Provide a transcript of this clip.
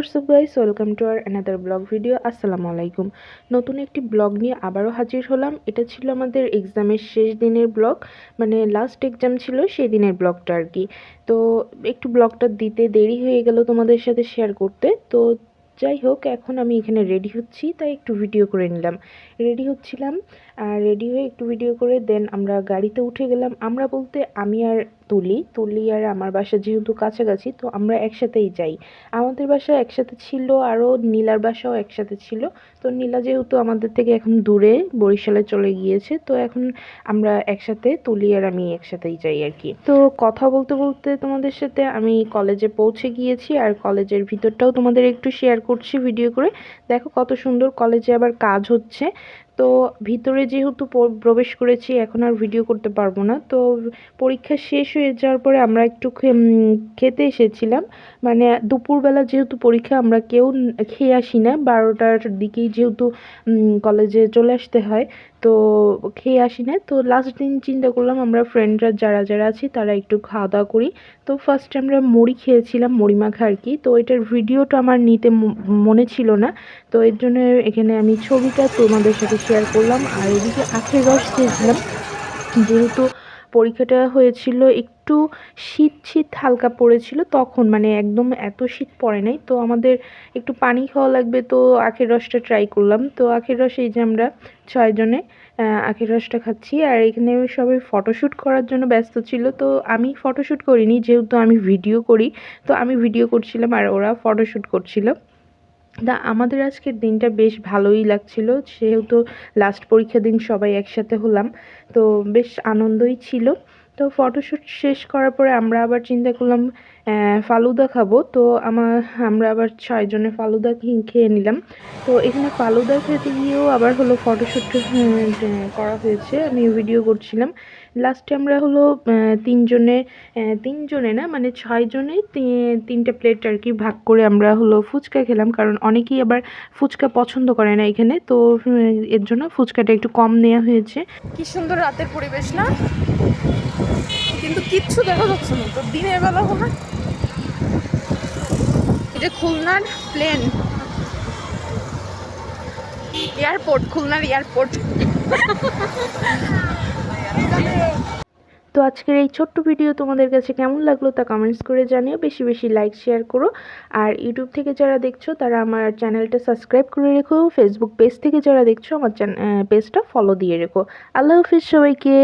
WhatsApp guys, welcome to our another blog video. আসসালামু আলাইকুম। নতুন একটি ব্লগ নিয়ে আবারও হাজির হলাম। এটা ছিল আমাদের এক্সামের শেষ দিনের ব্লগ, মানে লাস্ট এক্সাম ছিল সেই দিনের ব্লগটা আর কি। তো একটু ব্লগটা দিতে দেরি হয়ে গেল তোমাদের সাথে শেয়ার করতে। তো যাই হোক, এখন আমি এখানে রেডি হচ্ছি, তাই একটু ভিডিও করে নিলাম। রেডি হচ্ছিলাম, আর রেডি হয়ে একটু ভিডিও করে দেন আমরা গাড়িতে উঠে গেলাম। আমরা বলতে আমি আর তুলি আর আমার বাসা যেহেতু কাছাকাছি, তো আমরা একসাথেই যাই। আমাদের বাসা একসাথে ছিল, আরও নীলার বাসাও একসাথে ছিল। তো নীলা যেহেতু আমাদের থেকে এখন দূরে বরিশালে চলে গিয়েছে, তো এখন আমরা একসাথে তুলি আর আমি একসাথেই যাই আর কি। তো কথা বলতে বলতে তোমাদের সাথে আমি কলেজে পৌঁছে গিয়েছি, আর কলেজের ভিতরটাও তোমাদের একটু শেয়ার করছি ভিডিও করে। দেখো কত সুন্দর, কলেজে আবার কাজ হচ্ছে। তো ভিতরে যেহেতু প্রবেশ করেছি, এখন আর ভিডিও করতে পারবো না। তো পরীক্ষা শেষ হয়ে যাওয়ার পরে আমরা একটু খেতে এসেছিলাম। মানে দুপুরবেলা যেহেতু পরীক্ষা, আমরা কেউ খেয়ে আসি না, 12টার দিকেই যেহেতু কলেজে চলে আসতে হয়, তো খেয়ে আসি না। তো লাস্ট দিন চিন্তা করলাম আমরা ফ্রেন্ডরা যারা যারা আছি তারা একটু খাওয়া দাওয়া করি। তো ফার্স্টে আমরা মুড়ি খেয়েছিলাম, মুড়ি মাখা আর কি। তো এটার ভিডিওটা আমার নিতে মনে ছিল না, তো এর জন্য এখানে আমি ছবিটা তোমাদের সাথে শেয়ার করলাম। আর এদিকে আখের রস খেয়েছিলাম, যেহেতু পরীক্ষাটা হয়েছিল একটু শীত শীত হালকা পড়েছিল তখন, মানে একদম এত শীত পড়ে নাই। তো আমাদের একটু পানি খাওয়া লাগবে, তো আখের রসটা ট্রাই করলাম। তো আখের রস, এই যে আমরা 6 জনে আখের রসটা খাচ্ছি। আর এখানে সবাই ফটোশ্যুট করার জন্য ব্যস্ত ছিল। তো আমি ফটোশ্যুট করিনি, যেহেতু আমি ভিডিও করি, তো আমি ভিডিও করছিলাম আর ওরা ফটোশ্যুট করছিল। আমাদের আজকের দিনটা বেশ ভালোই লাগছিল, সেহেতু লাস্ট পরীক্ষার দিন সবাই একসাথে হলাম, তো বেশ আনন্দই ছিল। তো ফটোশ্যুট শেষ করার পরে আমরা আবার চিন্তা করলাম ফালুদা খাবো। তো আমরা আবার 6 জনে ফালুদা খেয়ে নিলাম। তো এখানে ফালুদা খেতে গিয়েও আবার হলো ফটোশ্যুট করা হয়েছে, আমি ভিডিও করছিলাম। লাস্টে আমরা হলো 3 জনে, 3 জনে না মানে 6 জনে 3টে প্লেট আর কি ভাগ করে আমরা হলো ফুচকা খেলাম, কারণ অনেকেই আবার ফুচকা পছন্দ করে না এখানে। তো এর জন্য ফুচকাটা একটু কম নেওয়া হয়েছে। কি সুন্দর রাতের পরিবেশ না, কিন্তু কিচ্ছু দেখা যাচ্ছে না তো দিনের বেলা হলে। এটা খুলনার প্লেন এয়ারপোর্ট, খুলনার এয়ারপোর্ট। তো আজকের এই ছোট্ট ভিডিও তোমাদের কাছে কেমন লাগলো তা কমেন্টস করে জানিও। বেশি বেশি লাইক শেয়ার করো। আর ইউটিউব থেকে যারা দেখছো তারা আমার চ্যানেলটা সাবস্ক্রাইব করে রেখো। ফেসবুক পেজ থেকে যারা দেখছো আমার পেজটা ফলো দিয়ে রেখো। আল্লাহ হাফিজ সবাইকে।